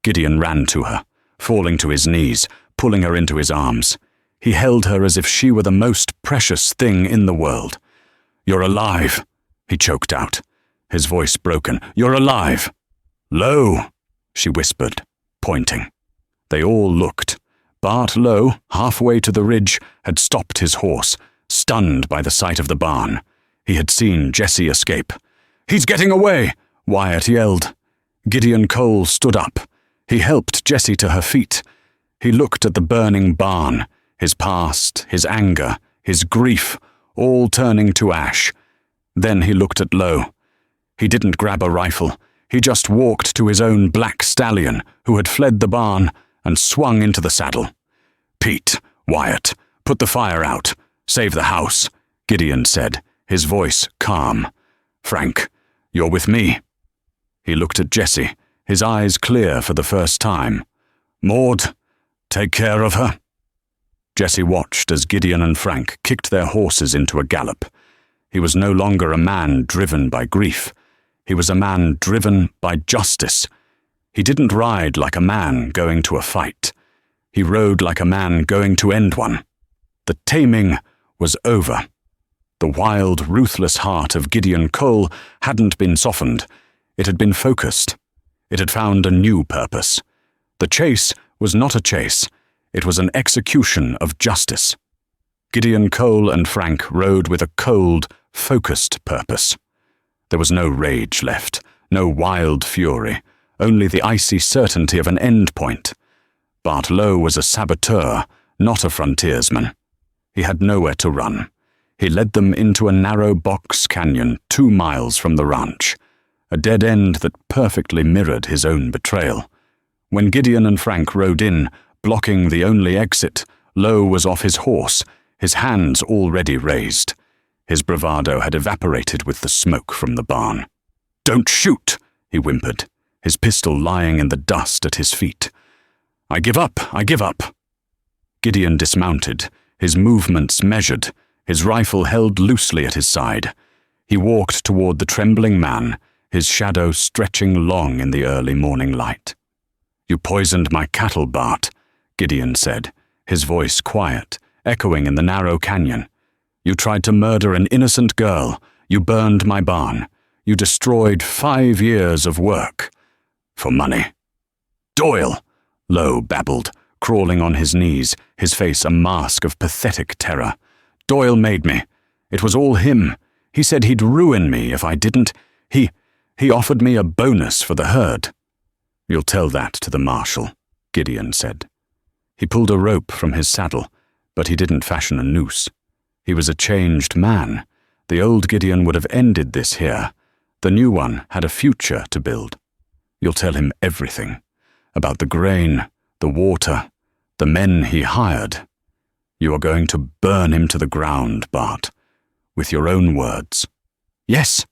Gideon ran to her, falling to his knees, pulling her into his arms. He held her as if she were the most precious thing in the world. "You're alive," he choked out, his voice broken. "You're alive." "Lowe," she whispered, pointing. They all looked. Bart Lowe, halfway to the ridge, had stopped his horse, stunned by the sight of the barn. He had seen Jesse escape. "He's getting away!" Wyatt yelled. Gideon Cole stood up. He helped Jesse to her feet. He looked at the burning barn, his past, his anger, his grief, all turning to ash. Then he looked at Lowe. He didn't grab a rifle. He just walked to his own black stallion, who had fled the barn, and swung into the saddle. "Pete, Wyatt, put the fire out. Save the house," Gideon said, his voice calm. "Frank, you're with me." He looked at Jesse, his eyes clear for the first time. "Maud, take care of her." Jesse watched as Gideon and Frank kicked their horses into a gallop. He was no longer a man driven by grief. He was a man driven by justice. He didn't ride like a man going to a fight. He rode like a man going to end one. The taming was over. The wild, ruthless heart of Gideon Cole hadn't been softened. It had been focused. It had found a new purpose. The chase was not a chase. It was an execution of justice. Gideon Cole and Frank rode with a cold, focused purpose. There was no rage left, no wild fury, only the icy certainty of an end point. Bart Lowe was a saboteur, not a frontiersman. He had nowhere to run. He led them into a narrow box canyon 2 miles from the ranch, a dead end that perfectly mirrored his own betrayal. When Gideon and Frank rode in, blocking the only exit, Lowe was off his horse, his hands already raised. His bravado had evaporated with the smoke from the barn. "Don't shoot," he whimpered, his pistol lying in the dust at his feet. I give up. Gideon dismounted, his movements measured, his rifle held loosely at his side. He walked toward the trembling man, his shadow stretching long in the early morning light. "You poisoned my cattle, Bart," Gideon said, his voice quiet, echoing in the narrow canyon. "You tried to murder an innocent girl. You burned my barn. You destroyed 5 years of work. For money." "Doyle," Lowe babbled, crawling on his knees, his face a mask of pathetic terror. "Doyle made me. It was all him. He said he'd ruin me if I didn't. He offered me a bonus for the herd." "You'll tell that to the marshal," Gideon said. He pulled a rope from his saddle, but he didn't fashion a noose. He was a changed man. The old Gideon would have ended this here. The new one had a future to build. "You'll tell him everything. About the grain, the water, the men he hired. You are going to burn him to the ground, Bart, with your own words." "Yes,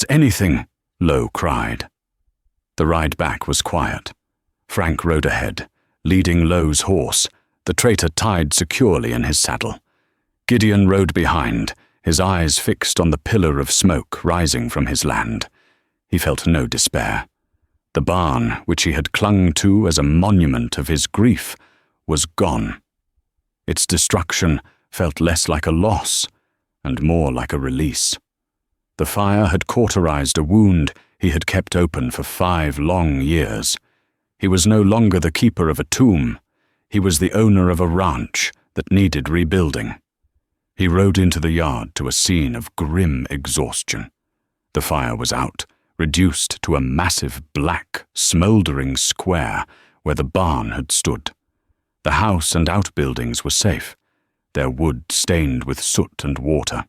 anything," Lowe cried. The ride back was quiet. Frank rode ahead, leading Lowe's horse, the traitor tied securely in his saddle. Gideon rode behind, his eyes fixed on the pillar of smoke rising from his land. He felt no despair. The barn, which he had clung to as a monument of his grief, was gone. Its destruction felt less like a loss and more like a release. The fire had cauterized a wound he had kept open for 5 long years. He was no longer the keeper of a tomb. He was the owner of a ranch that needed rebuilding. He rode into the yard to a scene of grim exhaustion. The fire was out, reduced to a massive black, smouldering square where the barn had stood. The house and outbuildings were safe, their wood stained with soot and water.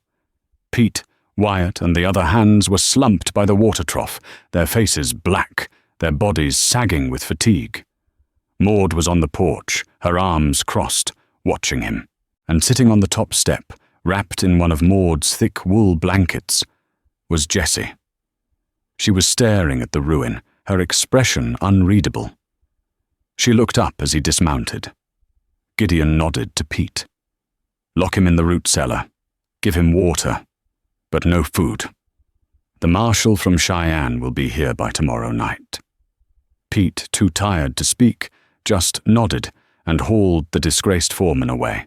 Pete, Wyatt, and the other hands were slumped by the water trough, their faces black, their bodies sagging with fatigue. Maud was on the porch, her arms crossed, watching him, and sitting on the top step, wrapped in one of Maud's thick wool blankets, was Jessie. She was staring at the ruin, her expression unreadable. She looked up as he dismounted. Gideon nodded to Pete. Lock him in the root cellar. Give him water, but no food. The marshal from Cheyenne will be here by tomorrow night. Pete, too tired to speak, just nodded and hauled the disgraced foreman away.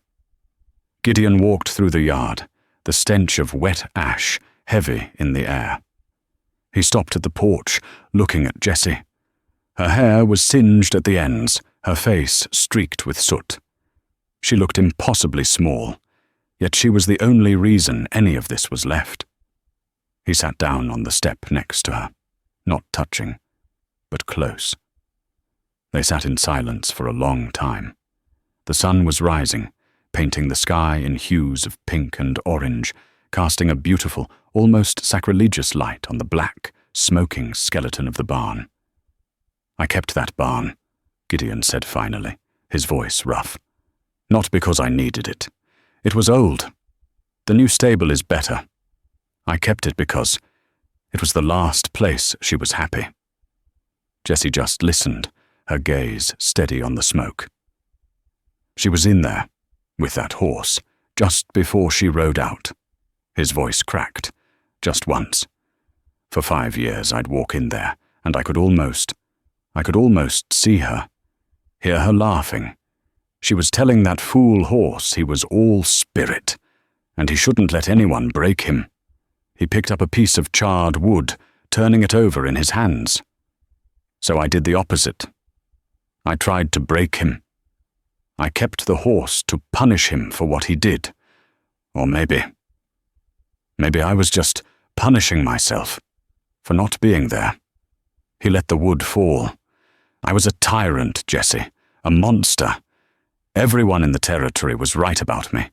Gideon walked through the yard, the stench of wet ash heavy in the air. He stopped at the porch, looking at Jessie. Her hair was singed at the ends, her face streaked with soot. She looked impossibly small, yet she was the only reason any of this was left. He sat down on the step next to her, not touching, but close. They sat in silence for a long time. The sun was rising, painting the sky in hues of pink and orange, casting a beautiful, almost sacrilegious light on the black, smoking skeleton of the barn. I kept that barn, Gideon said finally, his voice rough. Not because I needed it. It was old. The new stable is better. I kept it because it was the last place she was happy. Jessie just listened, her gaze steady on the smoke. She was in there, with that horse, just before she rode out. His voice cracked, just once. For 5 years I'd walk in there, and I could almost see her, hear her laughing. She was telling that fool horse he was all spirit, and he shouldn't let anyone break him. He picked up a piece of charred wood, turning it over in his hands. So I did the opposite. I tried to break him. I kept the horse to punish him for what he did. Or maybe I was just punishing myself for not being there. He let the wood fall. I was a tyrant, Jessie, a monster. Everyone in the territory was right about me.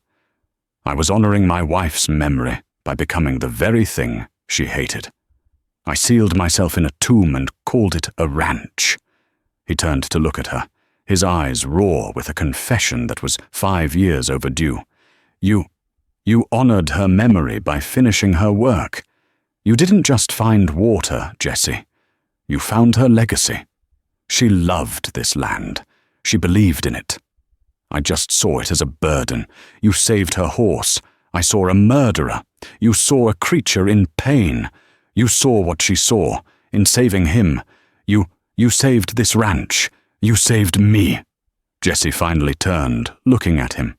I was honoring my wife's memory by becoming the very thing she hated. I sealed myself in a tomb and called it a ranch. He turned to look at her, his eyes raw with a confession that was 5 years overdue. You honored her memory by finishing her work. You didn't just find water, Jessie. You found her legacy. She loved this land. She believed in it. I just saw it as a burden. You saved her horse. I saw a murderer. You saw a creature in pain. You saw what she saw. In saving him, you saved this ranch. You saved me. Jessie finally turned, looking at him.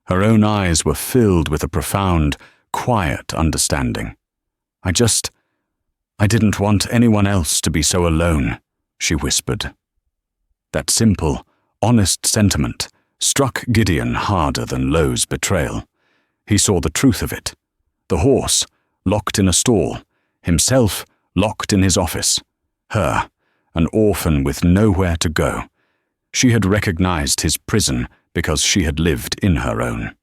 Her own eyes were filled with a profound, quiet understanding. I didn't want anyone else to be so alone, she whispered. That simple, honest sentiment struck Gideon harder than Lowe's betrayal. He saw the truth of it. The horse, locked in a stall, himself locked in his office, her, an orphan with nowhere to go. She had recognized his prison because she had lived in her own.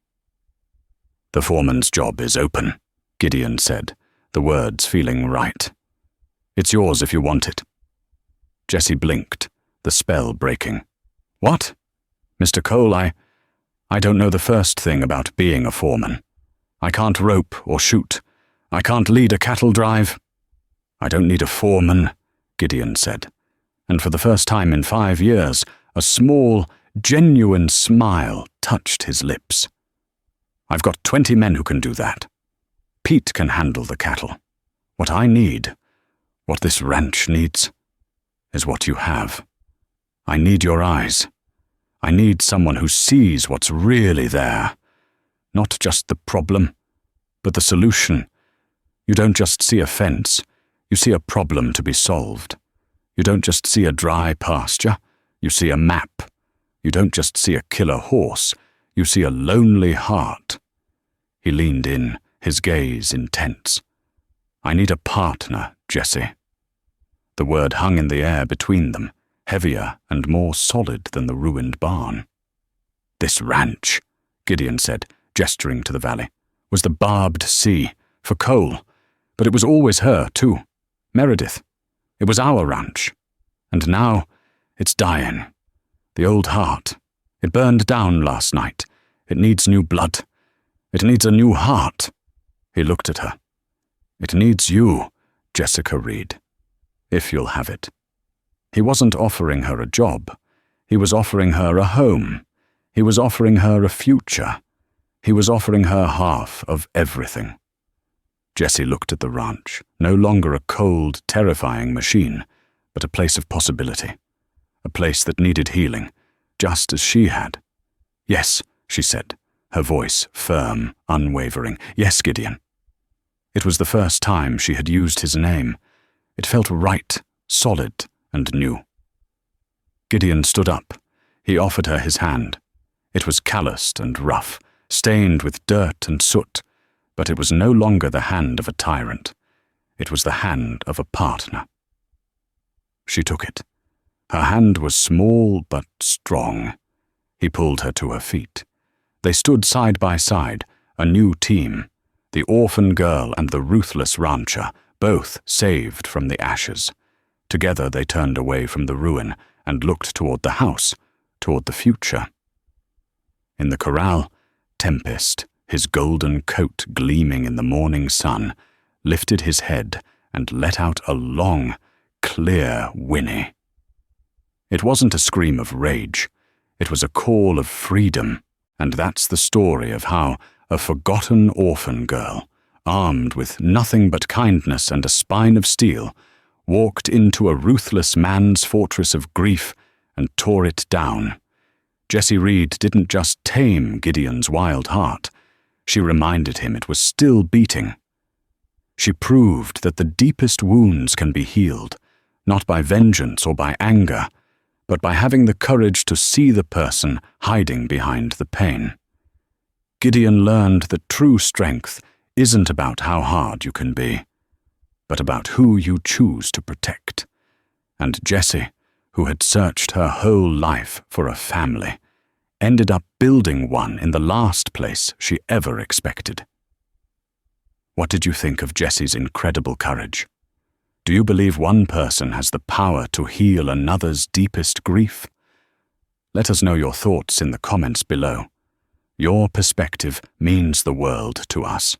The foreman's job is open, Gideon said, the words feeling right. It's yours if you want it. Jessie blinked, the spell breaking. What? Mr. Cole, I don't know the first thing about being a foreman. I can't rope or shoot. I can't lead a cattle drive. I don't need a foreman, Gideon said, and for the first time in 5 years, a small, genuine smile touched his lips. I've got 20 men who can do that. Pete can handle the cattle. What I need, what this ranch needs, is what you have. I need your eyes. I need someone who sees what's really there. Not just the problem, but the solution. You don't just see a fence, you see a problem to be solved. You don't just see a dry pasture, you see a map. You don't just see a killer horse, you see a lonely heart. He leaned in, his gaze intense. I need a partner, Jessie. The word hung in the air between them, heavier and more solid than the ruined barn. "This ranch," Gideon said, gesturing to the valley, "was the barbed sea, for coal, but it was always her, too. Meredith. It was our ranch. And now, it's dying. The old heart. It burned down last night. It needs new blood. It needs a new heart." He looked at her. "It needs you, Jessica Reed, if you'll have it." He wasn't offering her a job. He was offering her a home. He was offering her a future. He was offering her half of everything. Jessie looked at the ranch, no longer a cold, terrifying machine, but a place of possibility, a place that needed healing, just as she had. "Yes," she said, her voice firm, unwavering. "Yes, Gideon." It was the first time she had used his name. It felt right, solid, and new. Gideon stood up. He offered her his hand. It was calloused and rough, stained with dirt and soot, but it was no longer the hand of a tyrant. It was the hand of a partner. She took it. Her hand was small but strong. He pulled her to her feet. They stood side by side, a new team, the orphan girl and the ruthless rancher, both saved from the ashes. Together they turned away from the ruin and looked toward the house, toward the future. In the corral, Tempest, his golden coat gleaming in the morning sun, lifted his head and let out a long, clear whinny. It wasn't a scream of rage. It was a call of freedom, and that's the story of how a forgotten orphan girl, armed with nothing but kindness and a spine of steel, walked into a ruthless man's fortress of grief and tore it down. Jessie Reed didn't just tame Gideon's wild heart. She reminded him it was still beating. She proved that the deepest wounds can be healed, not by vengeance or by anger, but by having the courage to see the person hiding behind the pain. Gideon learned that true strength isn't about how hard you can be, but about who you choose to protect. And Jessie, who had searched her whole life for a family, ended up building one in the last place she ever expected. What did you think of Jessie's incredible courage? Do you believe one person has the power to heal another's deepest grief? Let us know your thoughts in the comments below. Your perspective means the world to us.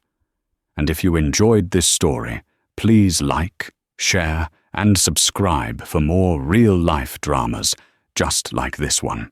And if you enjoyed this story, please like, share, and subscribe for more real-life dramas just like this one.